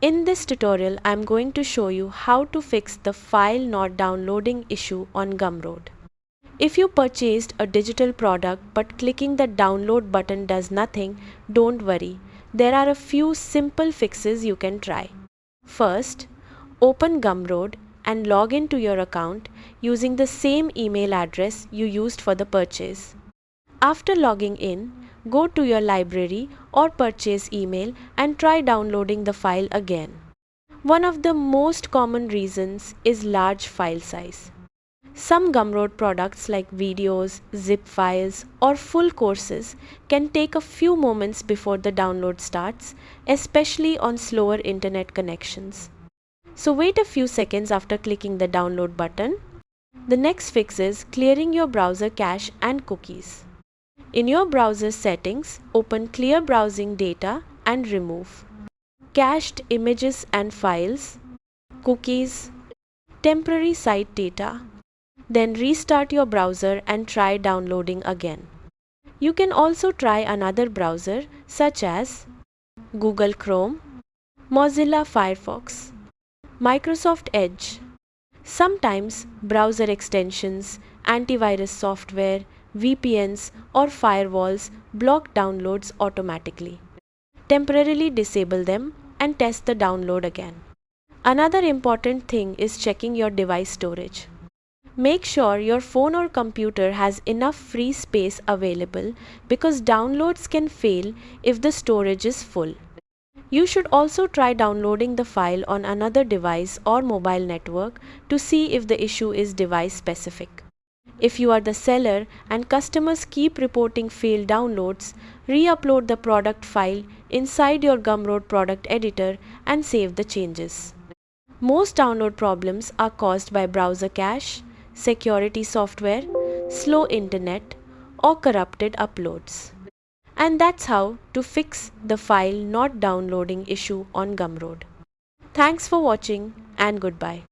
In this tutorial, I am going to show you how to fix the file not downloading issue on Gumroad. If you purchased a digital product but clicking the download button does nothing, don't worry. There are a few simple fixes you can try. First, open Gumroad and log into your account using the same email address you used for the purchase. After logging in, go to your library or purchase email and try downloading the file again. One of the most common reasons is large file size. Some Gumroad products like videos, zip files, or full courses can take a few moments before the download starts, especially on slower internet connections. So wait a few seconds after clicking the download button. The next fix is clearing your browser cache and cookies. In your browser settings, open Clear Browsing Data and remove cached images and files, cookies, temporary site data. Then restart your browser and try downloading again. You can also try another browser such as Google Chrome, Mozilla Firefox, Microsoft Edge. Sometimes browser extensions, antivirus software, VPNs or firewalls block downloads automatically. Temporarily disable them and test the download again. Another important thing is checking your device storage. Make sure your phone or computer has enough free space available because downloads can fail if the storage is full. You should also try downloading the file on another device or mobile network to see if the issue is device specific. If you are the seller and customers keep reporting failed downloads, re-upload the product file inside your Gumroad product editor and save the changes. Most download problems are caused by browser cache, security software, slow internet, or corrupted uploads. And that's how to fix the file not downloading issue on Gumroad. Thanks for watching and goodbye.